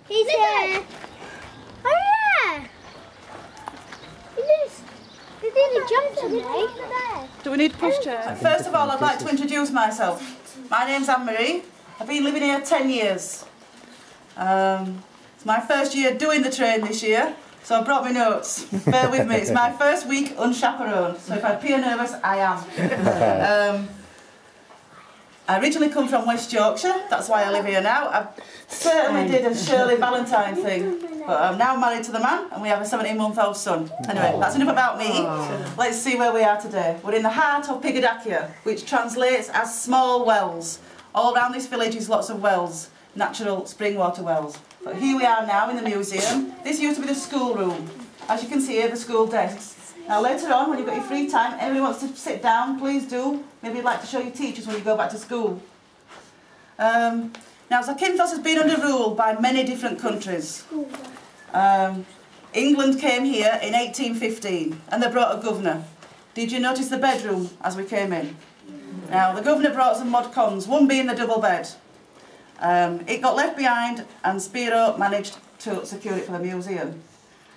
He's here. Oh yeah. He nearly jumped on me. Do we need a pushchair? First of all, I'd like to introduce myself. My name's Anne-Marie. I've been living here 10 years. It's my first year doing the train this year, so I brought my notes. Bear with me, it's my first week unchaperoned, so if I appear nervous, I am. I originally come from West Yorkshire, that's why I live here now. I certainly did a Shirley Valentine thing, but I'm now married to the man and we have a 17-month-old son. Anyway, that's enough about me. Let's see where we are today. We're in the heart of Pigadakia, which translates as small wells. All around this village is lots of wells, natural spring water wells. But here we are now in the museum. This used to be the school room. As you can see here, the school desks. Now later on, when you've got your free time, anybody wants to sit down, please do. Maybe you'd like to show your teachers when you go back to school. Now Zakynthos has been under rule by many different countries. England came here in 1815 and they brought a governor. Did you notice the bedroom as we came in? Now the governor brought some mod cons, one being the double bed. It got left behind and Spiro managed to secure it for the museum.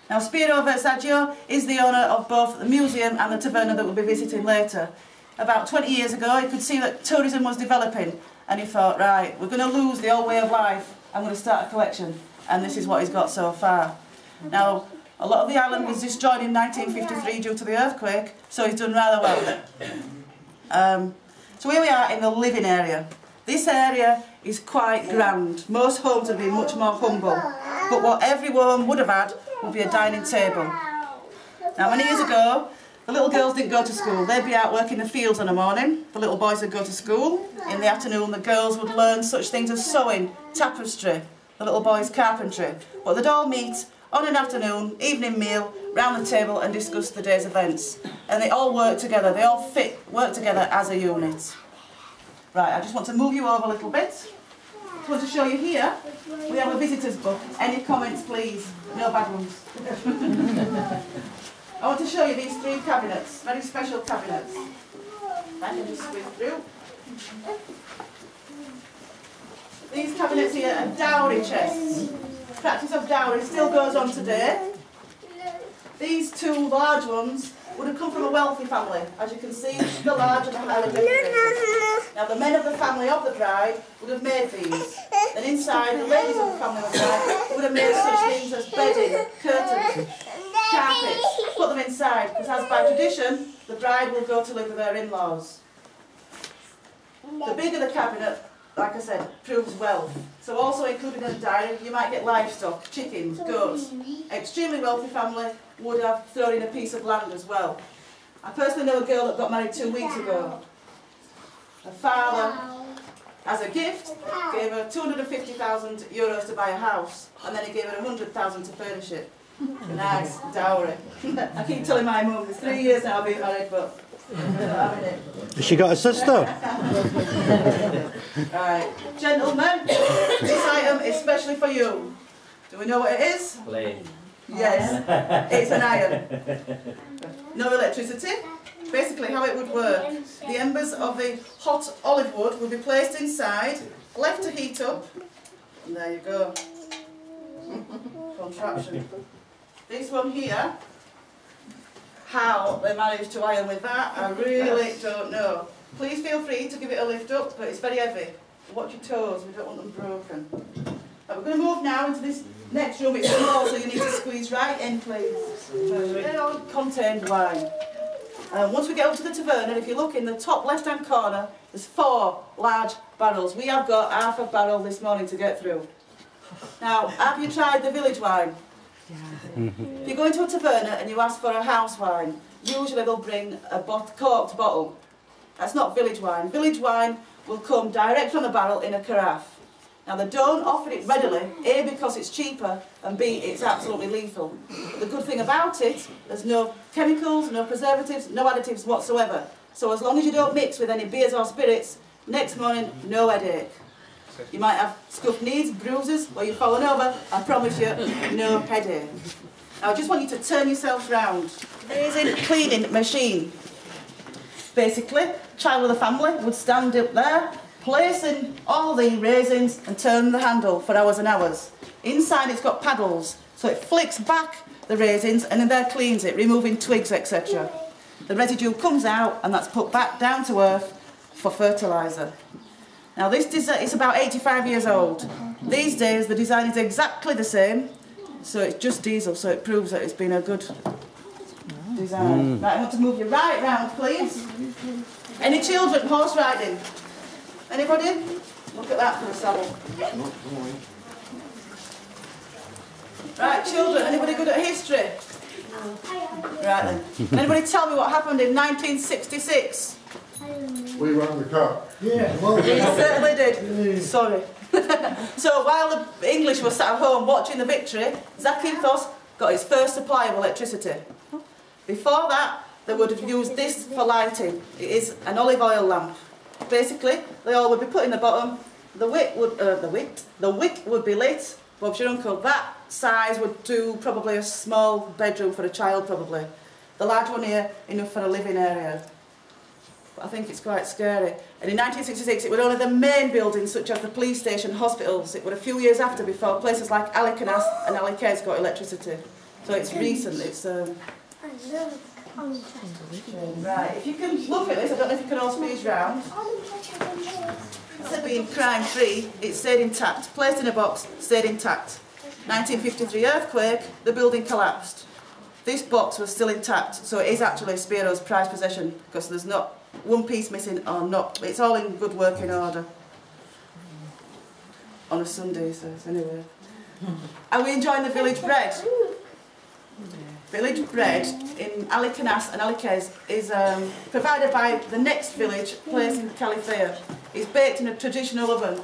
Now Spiro Versaggio is the owner of both the museum and the taverna that we'll be visiting later. About 20 years ago he could see that tourism was developing and he thought, right, we're going to lose the old way of life, I'm going to start a collection, and this is what he's got so far. Now a lot of the island was destroyed in 1953 due to the earthquake, so he's done rather well. So here we are in the living area. This area is quite grand. Most homes have been much more humble, but what every home would have had would be a dining table. Now many years ago, the little girls didn't go to school. They'd be out working the fields in the morning. The little boys would go to school. In the afternoon, the girls would learn such things as sewing, tapestry, the little boys carpentry. But they'd all meet on an afternoon, evening meal, round the table and discuss the day's events. And they all work together. They all work together as a unit. Right, I just want to move you over a little bit. I want to show you here, we have a visitor's book. Any comments, please? No bad ones. I want to show you these three cabinets, very special cabinets. I can just squeeze through. These cabinets here are dowry chests. Practice of dowry still goes on today. These two large ones would have come from a wealthy family. As you can see, the large and the highly decorated. Now the men of the family of the bride would have made these. And inside, the ladies of the family of the bride would have made such things as bedding, curtains, carpets, put them inside, because as by tradition, the bride will go to live with her in-laws. The bigger the cabinet, like I said, proves wealth. So also included in the diary, you might get livestock, chickens, goats. Extremely wealthy family would have thrown in a piece of land as well. I personally know a girl that got married 2 weeks ago. Her father, as a gift, gave her €250,000 to buy a house, and then he gave her $100,000 to furnish it. Nice dowry. I keep telling my mum, it's 3 years now I've been married, but I'm not having it. Has she got a sister? Right, gentlemen, this item is specially for you. Do we know what it is? Plane. Yes, it's an iron. No electricity. Basically how it would work, the embers of the hot olive wood would be placed inside, left to heat up, and there you go. Contraption. This one here, how they managed to iron with that, I really don't know. Please feel free to give it a lift up, but it's very heavy. Watch your toes, we don't want them broken. But we're going to move now into this next room. It's small, so you need to squeeze right in, please. Contained wine. Once we get up to the taverna, if you look in the top left-hand corner, there's 4 large barrels. We have got half a barrel this morning to get through. Now, have you tried the village wine? If you go into a taverna and you ask for a house wine, usually they'll bring a corked bottle. That's not village wine. Village wine will come direct from the barrel in a carafe. Now they don't offer it readily, A, because it's cheaper, and B, it's absolutely lethal. But the good thing about it, there's no chemicals, no preservatives, no additives whatsoever. So as long as you don't mix with any beers or spirits, next morning, no headache. You might have scuffed knees, bruises, where you've fallen over, I promise you, no headache. Now I just want you to turn yourselves round. Raisin cleaning machine. Basically, child of the family would stand up there, placing all the raisins and turn the handle for hours and hours. Inside it's got paddles, so it flicks back the raisins and then there cleans it, removing twigs, etc. The residue comes out and that's put back down to earth for fertiliser. Now this design is about 85 years old. These days the design is exactly the same, so it's just diesel, so it proves that it's been a good design. Right, I want to move you right round, please. Any children horse riding? Anybody? Look at that for a saddle. Right, children, anybody good at history? Right then. Anybody tell me what happened in 1966? We won the cup. Yeah. We certainly did. Sorry. So while the English were sat at home watching the victory, Zakynthos got his first supply of electricity. Before that, they would have used this for lighting. It is an olive oil lamp. Basically, they all would be put in the bottom. The wick would be lit. Bob's your uncle. That size would do probably a small bedroom for a child, probably. The large one here, enough for a living area. But I think it's quite scary. And in 1966, it was only the main buildings, such as the police station, hospitals. It was a few years after before places like Alykanas and Alykes got electricity. So it's recent. It's right. If you can look at this, I don't know if you can all squeeze round. Instead of being crime-free, it stayed intact. Placed in a box, stayed intact. 1953 earthquake, the building collapsed. This box was still intact, so it is actually Spiro's prized possession because there's not one piece missing or not. It's all in good working order. On a Sunday, so anyway. Are we enjoying the village bread? Village bread in Alykanas and Alykes is provided by the next village place in the Caliphate. It's baked in a traditional oven,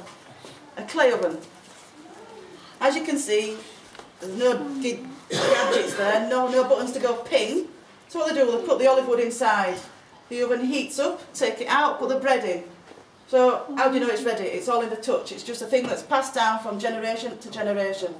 a clay oven. As you can see, there's no gadgets there, no buttons to go ping. So what they do, they put the olive wood inside. The oven heats up, take it out, put the bread in. So how do you know it's ready? It's all in the touch. It's just a thing that's passed down from generation to generation.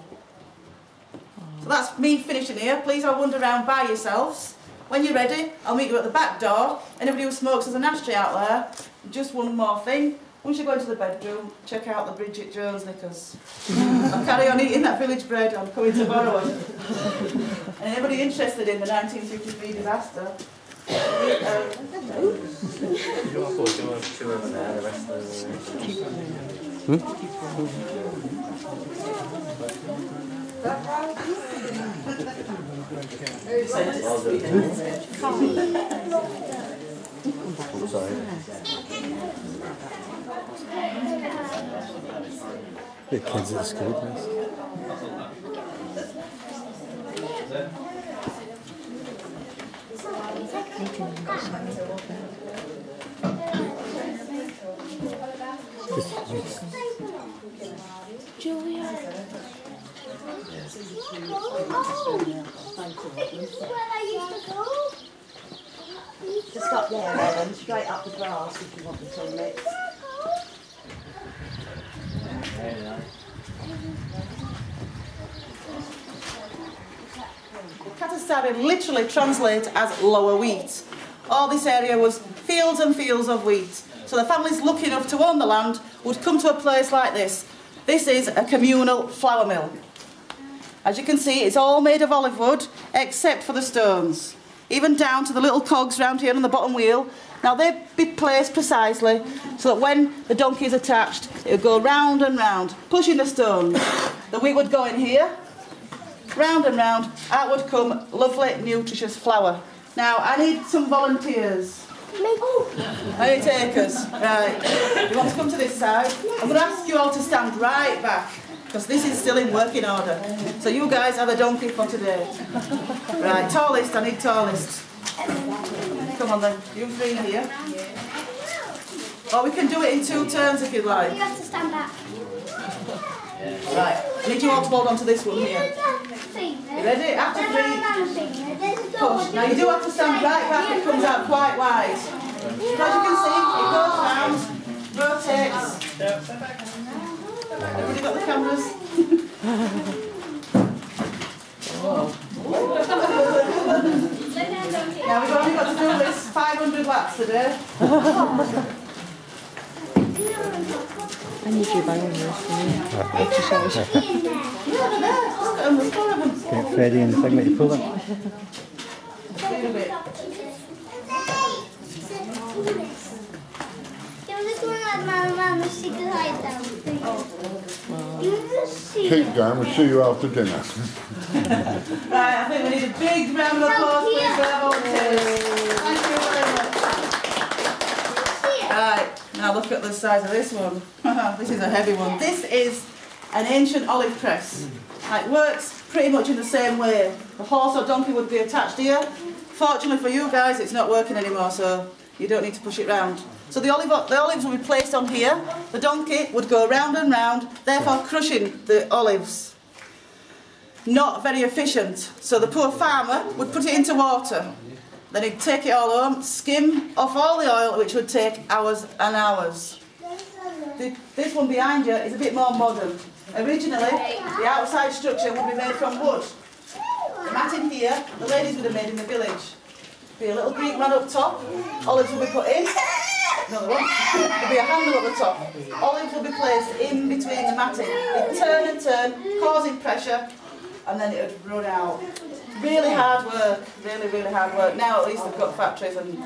So that's me finishing here. Please all wander around by yourselves. When you're ready, I'll meet you at the back door. Anybody who smokes, there's an ashtray out there. Just one more thing. Once you go into the bedroom, check out the Bridget Jones knickers. I'll carry on eating that village bread. I'm coming to borrow it. And anybody interested in the 1953 disaster? The kids at school, please. Julia. Just up there, Ellen, straight up the grass if you want the toilet. Katasari literally translates as lower wheat. All this area was fields and fields of wheat. So the families lucky enough to own the land would come to a place like this. This is a communal flour mill. As you can see, it's all made of olive wood, except for the stones. Even down to the little cogs round here on the bottom wheel. Now they'd be placed precisely so that when the donkey is attached, it would go round and round, pushing the stones. The wheat would go in here, round and round, out would come lovely, nutritious flour. Now, I need some volunteers. Any takers? Right. You want to come to this side? I'm going to ask you all to stand right back, because this is still in working order. So you guys have a donkey for today. Right, tallest, I need tallest. Come on then, you three here. Or we can do it in 2 turns if you'd like. You have to stand back. Right, I need you all to hold on to this one here. You ready? After 3, push. Now you do have to stand right back, it comes out quite wide. As you can see, it goes round, rotates. Everybody got the cameras? Now we've only got to do this 500 laps today. Get ready in the thing that you pull it. Keep going, we'll see you after dinner. Right, I think we need a big round of applause please for our volunteers. Thank you very much. Right, now look at the size of this one. This is a heavy one. This is an ancient olive press. It works pretty much in the same way. The horse or donkey would be attached here. Fortunately for you guys, it's not working anymore, so you don't need to push it round. So the olives will be placed on here. The donkey would go round and round, therefore crushing the olives. Not very efficient. So the poor farmer would put it into water. Then he'd take it all home, skim off all the oil, which would take hours and hours. This one behind you is a bit more modern. Originally, the outside structure would be made from wood. The matting here, the ladies would have made in the village. Be a little Greek rod up top, olives will be put in. Another one. There'll be a handle at the top. Olives will be placed in between the matting. It'd turn and turn, causing pressure, and then it would run out. Really hard work, really hard work. Now at least they've got factories and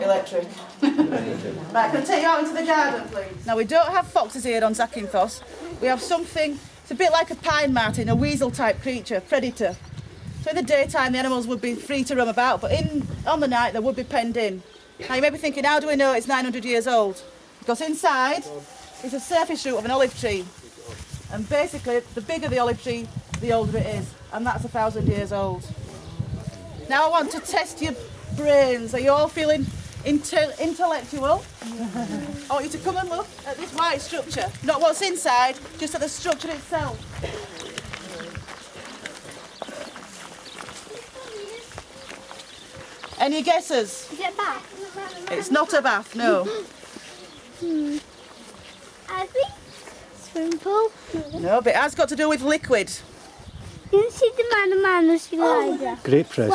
electric. Right, can I take you out into the garden, please? Now we don't have foxes here on Zakynthos. We have something, it's a bit like a pine marten, a weasel type creature, predator. So in the daytime the animals would be free to roam about, but on the night they would be penned in. Now you may be thinking, how do we know it's 900 years old? Because inside is a surface root of an olive tree. And basically, the bigger the olive tree, the older it is. And that's 1,000 years old. Now I want to test your brains. Are you all feeling intellectual? I want you to come and look at this white structure. Not what's inside, just at the structure itself. Any guesses? Is it a bath? It's not a bath, no. I think swimming pool. No, but it has got to do with liquid. You can see the man Grape press.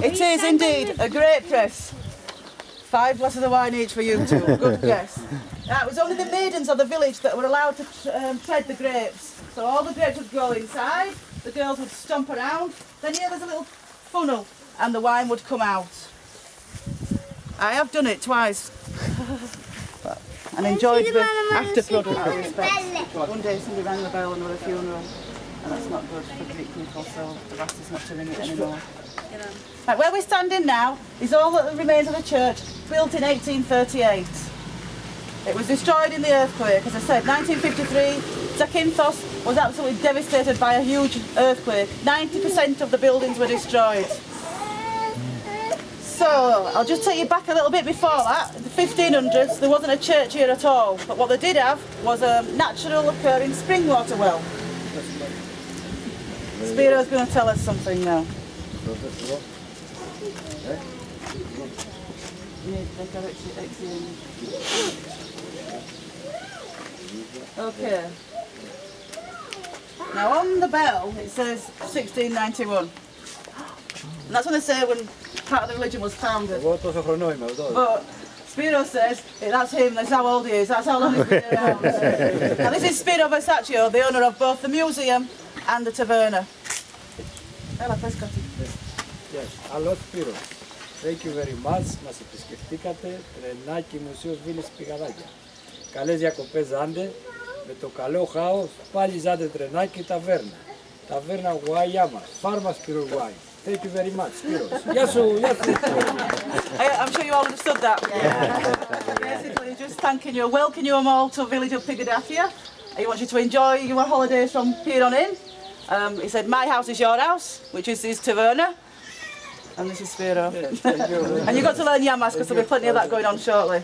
It is indeed a grape press. 5 glasses of wine each for you two. Good guess. It was only the maidens of the village that were allowed to tread the grapes. So all the grapes would go inside, the girls would stomp around, then here there's a little funnel and the wine would come out. I have done it twice and enjoyed the after product out of respect. One day somebody rang the bell and there was a funeral, and that's not good for Greek people, so they've asked us not to ring it anymore. Right, where we're standing now is all that remains of the church, built in 1838. It was destroyed in the earthquake, as I said, 1953. Zakynthos was absolutely devastated by a huge earthquake. 90% of the buildings were destroyed. So, I'll just take you back a little bit before that. In the 1500s, there wasn't a church here at all, but what they did have was a natural occurring spring water well. Spiro's going to tell us something now. Okay. Now on the bell it says 1691. And that's when they say when part of the religion was founded. But Spiro says that's him, that's how old he is, that's how long he's been around. Now this is Spiro Versaccio, the owner of both the museum and the taverna. Yes, hello Spiro. Thank you very much. Μας επισκεφτήκατε, Τρενάκι Μουσείο Βίλης Πιγαδάκια. Καλές διακοπές Ζάντε, με το καλό χάος, πάλι Ζάντε Τρενάκι Ταβέρνα. Ταβέρνα Γουάια μας, φάρμα Σπύρο Γουάι. Thank you very much, Spiro. Yes, I'm sure you all understood that. Basically, just thanking you, welcoming you all to the village of Pigadakia. He wants you to enjoy your holidays from here on in. He said, my house is your house, which is his taverna. And this is Spiro. Yes, thank you. And you've got to learn Yamas because there'll be plenty of that going on shortly.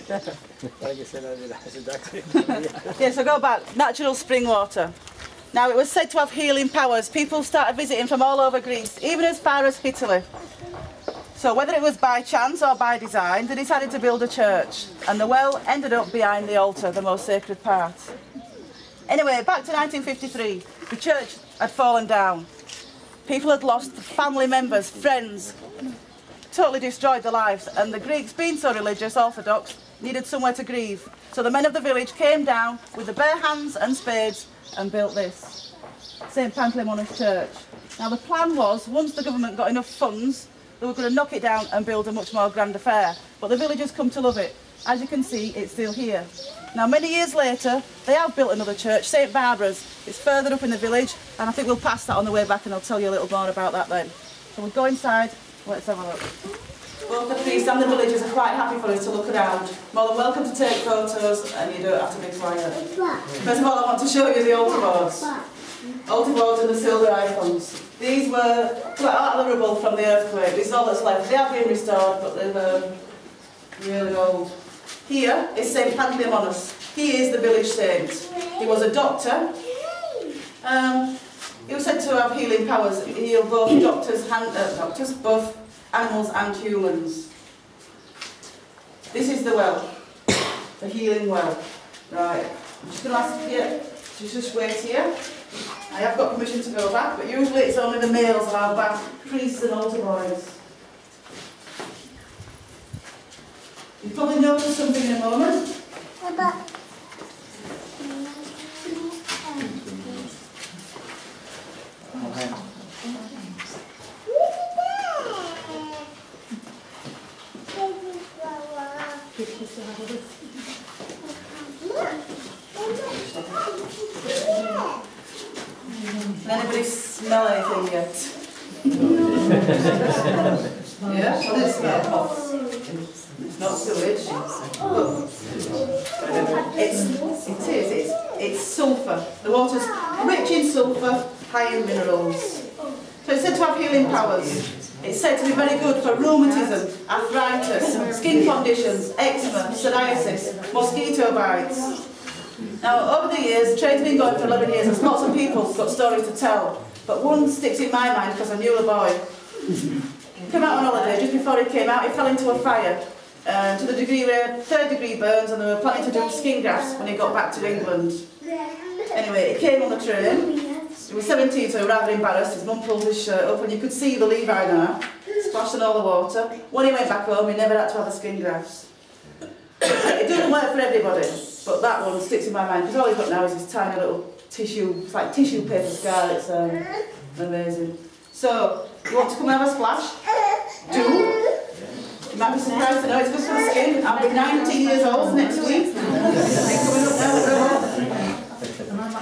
Yeah, so go back. Natural spring water. Now it was said to have healing powers. People started visiting from all over Greece, even as far as Italy. So whether it was by chance or by design, they decided to build a church. And the well ended up behind the altar, the most sacred part. Anyway, back to 1953. The church had fallen down. People had lost family members, friends, totally destroyed their lives, and the Greeks, being so religious, orthodox, needed somewhere to grieve. So So the men of the village came down with their bare hands and spades and built this, St. Panteleimonas Church. Now the plan was, once the government got enough funds, they were going to knock it down and build a much more grand affair. But the villagers come to love it. As you can see, it's still here. Now many years later, they have built another church, St. Barbara's. It's further up in the village, and I think we'll pass that on the way back and I'll tell you a little more about that then. So we'll go inside, let's have a look. Both the priest and the villagers are quite happy for us to look around. More than welcome to take photos, and you don't have to be quiet. First of all, I want to show you the altar boards. Altar boards and the silver icons. These were quite out of the rubble from the earthquake. This is all that's left. They have been restored, but they were really old. Here is St. Panteleimonas. He is the village saint. He was a doctor. He was said to have healing powers. He healed both both animals and humans. This is the well, the healing well. Right, I'm just going to ask you to just wait here. I have got permission to go back, but usually it's only the males allowed back, priests and altar boys. You'll probably notice something in a moment. Can anybody smell anything yet? Yeah? What does it smell? It's not sewage. It's sulphur. The water's rich in sulphur, high in minerals. So it's said to have healing powers. It's said to be very good for rheumatism, arthritis, skin conditions, eczema, psoriasis, mosquito bites. Now, over the years, the trade's been going for 11 years, and lots of people got stories to tell. But one sticks in my mind because I knew the boy. He came out on holiday. Just before he came out, he fell into a fire. To the degree where third-degree burns, and they were planning to do skin grafts when he got back to England. Anyway, he came on the train. He was 17, so he was rather embarrassed. His mum pulled his shirt up, and you could see the Levi now, splashed in all the water. When he went back home, he never had to have a skin grafts. It doesn't work for everybody, but that one sticks in my mind, because all he's got now is this tiny little tissue, it's like tissue paper scar. It's amazing. So, you want to come and have a splash? Do. You might be surprised to know it's good for the skin. I'll be 19 years old next week. Coming up now.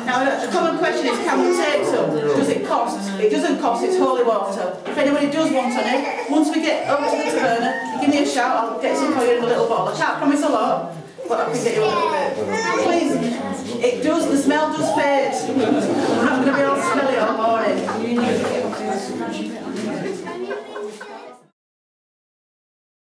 Now, the common question is, can we take some? Does it cost? It doesn't cost, it's holy water. If anybody does want any, once we get over to the taverna, you give me a shout, I'll get some for you in a little bottle. I can't promise a lot, but I can get you a little bit. Please, it does, the smell